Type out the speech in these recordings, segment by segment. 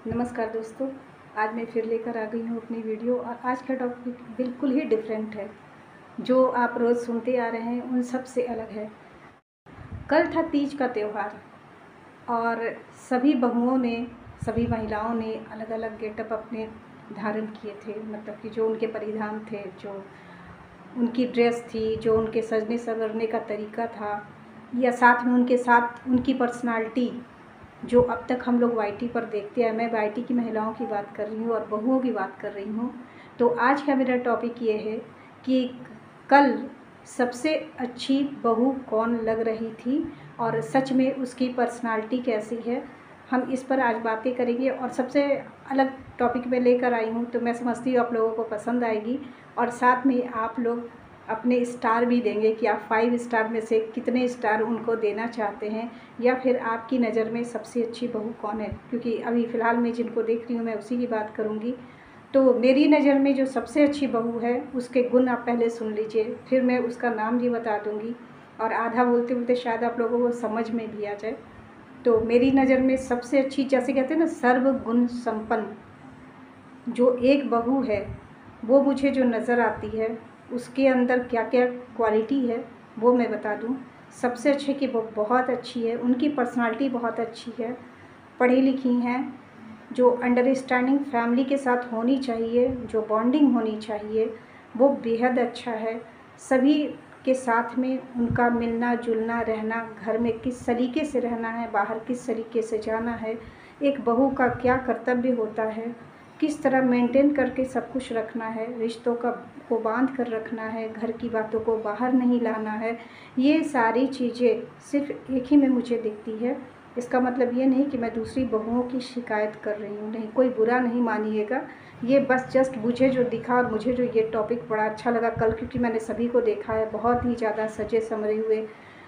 नमस्कार दोस्तों, आज मैं फिर लेकर आ गई हूँ अपनी वीडियो। और आज का टॉपिक बिल्कुल ही डिफरेंट है। जो आप रोज़ सुनते आ रहे हैं उन सब से अलग है। कल था तीज का त्यौहार और सभी बहुओं ने, सभी महिलाओं ने अलग अलग गेटअप अपने धारण किए थे। मतलब कि जो उनके परिधान थे, जो उनकी ड्रेस थी, जो उनके सजने संवरने का तरीका था, या साथ में उनके साथ उनकी पर्सनालिटी जो अब तक हम लोग वाईटी पर देखते हैं। मैं वाईटी की महिलाओं की बात कर रही हूँ और बहुओं की बात कर रही हूँ। तो आज का मेरा टॉपिक ये है कि कल सबसे अच्छी बहू कौन लग रही थी और सच में उसकी पर्सनालिटी कैसी है। हम इस पर आज बातें करेंगे और सबसे अलग टॉपिक में लेकर आई हूँ, तो मैं समझती हूँ आप लोगों को पसंद आएगी। और साथ में आप लोग अपने स्टार भी देंगे कि आप 5 स्टार में से कितने स्टार उनको देना चाहते हैं, या फिर आपकी नज़र में सबसे अच्छी बहू कौन है। क्योंकि अभी फ़िलहाल मैं जिनको देख रही हूँ मैं उसी की बात करूँगी। तो मेरी नज़र में जो सबसे अच्छी बहू है उसके गुण आप पहले सुन लीजिए, फिर मैं उसका नाम भी बता दूँगी और आधा बोलते बोलते शायद आप लोगों को समझ में भी आ जाए। तो मेरी नज़र में सबसे अच्छी, जैसे कहते हैं ना, सर्वगुण संपन्न जो एक बहू है, वो मुझे जो नज़र आती है उसके अंदर क्या क्या क्वालिटी है वो मैं बता दूं। सबसे अच्छे कि वो बहुत अच्छी है, उनकी पर्सनालिटी बहुत अच्छी है, पढ़ी लिखी हैं, जो अंडरस्टैंडिंग फैमिली के साथ होनी चाहिए, जो बॉन्डिंग होनी चाहिए वो बेहद अच्छा है। सभी के साथ में उनका मिलना जुलना रहना, घर में किस तरीके से रहना है, बाहर किस तरीके से जाना है, एक बहू का क्या कर्तव्य होता है, किस तरह मेंटेन करके सब कुछ रखना है, रिश्तों को बांध कर रखना है, घर की बातों को बाहर नहीं लाना है। ये सारी चीज़ें सिर्फ एक ही में मुझे दिखती है। इसका मतलब ये नहीं कि मैं दूसरी बहुओं की शिकायत कर रही हूँ, नहीं, कोई बुरा नहीं मानिएगा। ये बस जस्ट मुझे जो दिखा और मुझे जो ये टॉपिक बड़ा अच्छा लगा कल, क्योंकि मैंने सभी को देखा है, बहुत ही ज़्यादा सजे संवरे हुए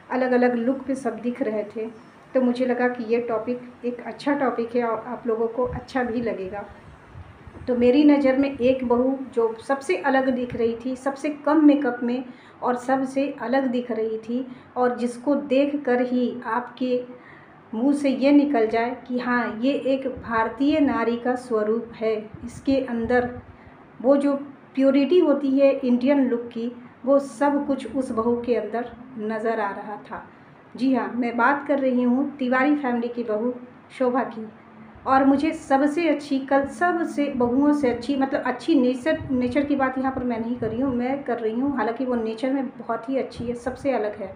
अलग अलग लुक पे सब दिख रहे थे। तो मुझे लगा कि ये टॉपिक एक अच्छा टॉपिक है और आप लोगों को अच्छा भी लगेगा। तो मेरी नज़र में एक बहू जो सबसे अलग दिख रही थी, सबसे कम मेकअप में और सबसे अलग दिख रही थी, और जिसको देख कर ही आपके मुंह से ये निकल जाए कि हाँ, ये एक भारतीय नारी का स्वरूप है। इसके अंदर वो जो प्योरिटी होती है इंडियन लुक की, वो सब कुछ उस बहू के अंदर नज़र आ रहा था। जी हाँ, मैं बात कर रही हूँ तिवारी फैमिली की बहू शोभा की। और मुझे सबसे अच्छी, कल सबसे बहुओं से अच्छी, मतलब अच्छी नेचर की बात यहाँ पर मैं नहीं कर रही हूँ, मैं कर रही हूँ, हालांकि वो नेचर में बहुत ही अच्छी है, सबसे अलग है,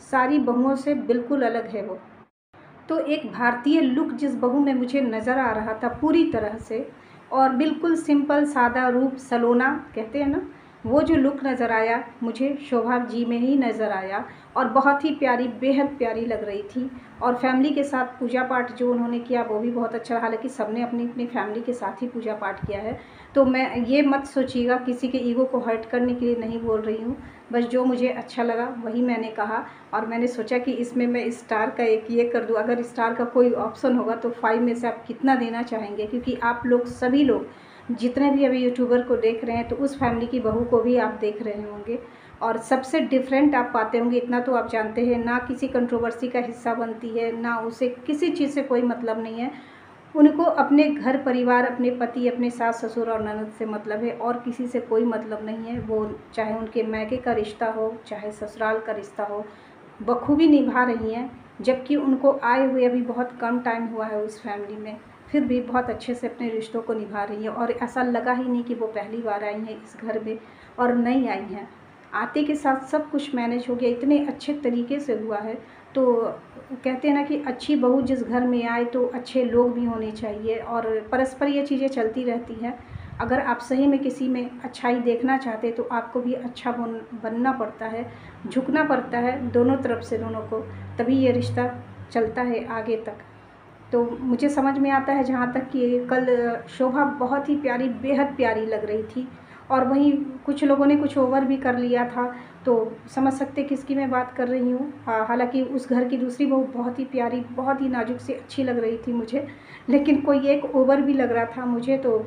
सारी बहुओं से बिल्कुल अलग है वो। तो एक भारतीय लुक जिस बहू में मुझे नज़र आ रहा था पूरी तरह से, और बिल्कुल सिंपल सादा रूप सलोना कहते हैं ना, वो जो लुक नज़र आया मुझे शोभा जी में ही नज़र आया। और बहुत ही प्यारी, बेहद प्यारी लग रही थी। और फैमिली के साथ पूजा पाठ जो उन्होंने किया वो भी बहुत अच्छा, हालांकि सबने अपनी अपनी फैमिली के साथ ही पूजा पाठ किया है। तो मैं ये मत सोचिएगा, किसी के ईगो को हर्ट करने के लिए नहीं बोल रही हूँ, बस जो मुझे अच्छा लगा वही मैंने कहा। और मैंने सोचा कि इसमें मैं स्टार का एक ये कर दूँ, अगर स्टार का कोई ऑप्शन होगा तो 5 में से आप कितना देना चाहेंगे, क्योंकि आप लोग सभी लोग जितने भी अभी यूट्यूबर को देख रहे हैं तो उस फैमिली की बहू को भी आप देख रहे होंगे और सबसे डिफरेंट आप पाते होंगे। इतना तो आप जानते हैं, ना किसी कंट्रोवर्सी का हिस्सा बनती है, ना उसे किसी चीज़ से कोई मतलब नहीं है। उनको अपने घर परिवार, अपने पति, अपने सास ससुर और ननद से मतलब है, और किसी से कोई मतलब नहीं है। वो चाहे उनके मैके का रिश्ता हो, चाहे ससुराल का रिश्ता हो, बखूबी निभा रही हैं। जबकि उनको आए हुए अभी बहुत कम टाइम हुआ है उस फैमिली में, फिर भी बहुत अच्छे से अपने रिश्तों को निभा रही हैं। और ऐसा लगा ही नहीं कि वो पहली बार आई हैं इस घर में और नहीं आई हैं। आते के साथ सब कुछ मैनेज हो गया, इतने अच्छे तरीके से हुआ है। तो कहते हैं ना कि अच्छी बहू जिस घर में आए तो अच्छे लोग भी होने चाहिए, और परस्पर ये चीज़ें चलती रहती हैं। अगर आप सही में किसी में अच्छाई देखना चाहते तो आपको भी अच्छा बनना पड़ता है, झुकना पड़ता है दोनों तरफ से, दोनों को, तभी ये रिश्ता चलता है आगे तक। तो मुझे समझ में आता है जहाँ तक कि कल शोभा बहुत ही प्यारी, बेहद प्यारी लग रही थी। और वहीं कुछ लोगों ने कुछ ओवर भी कर लिया था, तो समझ सकते किसकी मैं बात कर रही हूँ। हालांकि उस घर की दूसरी बहू बहुत ही प्यारी, बहुत ही नाजुक से अच्छी लग रही थी मुझे, लेकिन कोई एक ओवर भी लग रहा था मुझे। तो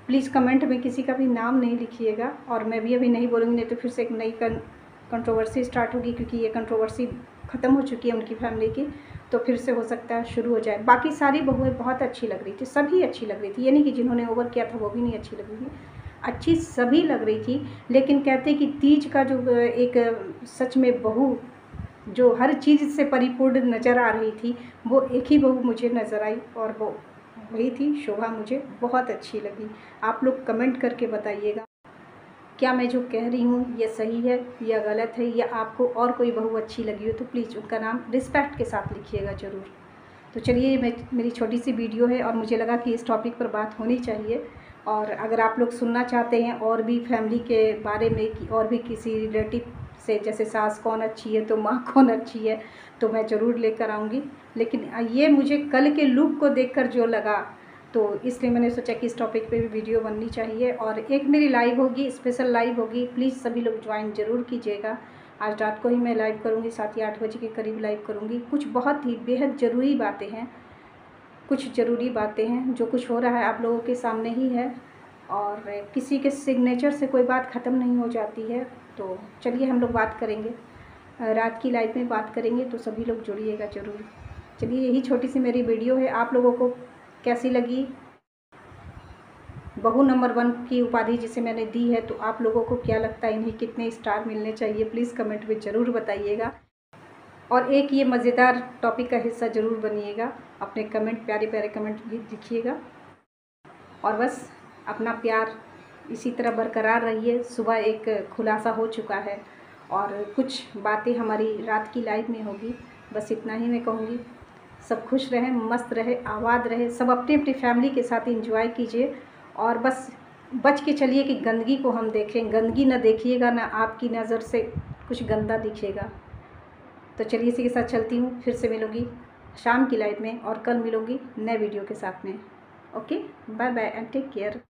प्लीज़ कमेंट में किसी का भी नाम नहीं लिखिएगा, और मैं भी अभी नहीं बोलूँगी, नहीं तो फिर से एक नई कंट्रोवर्सी स्टार्ट होगी, क्योंकि ये कंट्रोवर्सी ख़त्म हो चुकी है उनकी फैमिली की। तो फिर से हो सकता है शुरू हो जाए। बाकी सारी बहुएं बहुत अच्छी लग रही थी, सभी अच्छी लग रही थी, ये नहीं कि जिन्होंने ओवर किया था वो भी नहीं अच्छी लग रही थी, अच्छी सभी लग रही थी। लेकिन कहते कि तीज का जो एक सच में बहू जो हर चीज़ से परिपूर्ण नज़र आ रही थी, वो एक ही बहू मुझे नज़र आई और वो वही थी शोभा। मुझे बहुत अच्छी लगी। आप लोग कमेंट करके बताइएगा क्या मैं जो कह रही हूँ ये सही है या गलत है, या आपको और कोई बहू अच्छी लगी हो तो प्लीज़ उनका नाम रिस्पेक्ट के साथ लिखिएगा ज़रूर। तो चलिए, मेरी छोटी सी वीडियो है और मुझे लगा कि इस टॉपिक पर बात होनी चाहिए। और अगर आप लोग सुनना चाहते हैं और भी फैमिली के बारे में कि और भी किसी रिलेटिव से, जैसे सास कौन अच्छी है तो माँ कौन अच्छी है, तो मैं ज़रूर लेकर आऊँगी। लेकिन ये मुझे कल के लुक को देखकर जो लगा, तो इसलिए मैंने सोचा कि इस टॉपिक पे भी वीडियो बननी चाहिए। और एक मेरी लाइव होगी, स्पेशल लाइव होगी, प्लीज़ सभी लोग ज्वाइन ज़रूर कीजिएगा। आज रात को ही मैं लाइव करूँगी, 7 या 8 बजे के करीब लाइव करूँगी। कुछ बहुत ही बेहद ज़रूरी बातें हैं, कुछ ज़रूरी बातें हैं। जो कुछ हो रहा है आप लोगों के सामने ही है, और किसी के सिग्नेचर से कोई बात ख़त्म नहीं हो जाती है। तो चलिए हम लोग बात करेंगे, रात की लाइव में बात करेंगे, तो सभी लोग जुड़िएगा ज़रूर। चलिए, यही छोटी सी मेरी वीडियो है। आप लोगों को कैसी लगी? बहू नंबर 1 की उपाधि जिसे मैंने दी है, तो आप लोगों को क्या लगता है इन्हें कितने स्टार मिलने चाहिए? प्लीज़ कमेंट में ज़रूर बताइएगा। और एक ये मज़ेदार टॉपिक का हिस्सा ज़रूर बनिएगा। अपने कमेंट, प्यारे प्यारे कमेंट भी लिखिएगा। और बस अपना प्यार इसी तरह बरकरार रहिए। सुबह एक खुलासा हो चुका है और कुछ बातें हमारी रात की लाइव में होगी। बस इतना ही मैं कहूँगी। सब खुश रहें, मस्त रहे, आबाद रहे, सब अपनी अपनी फैमिली के साथ एंजॉय कीजिए। और बस बच के चलिए कि गंदगी को हम देखें, गंदगी ना देखिएगा, ना आपकी नज़र से कुछ गंदा दिखेगा। तो चलिए, इसी के साथ चलती हूँ। फिर से मिलूँगी शाम की लाइव में और कल मिलूँगी नए वीडियो के साथ में। Okay, bye bye and take care.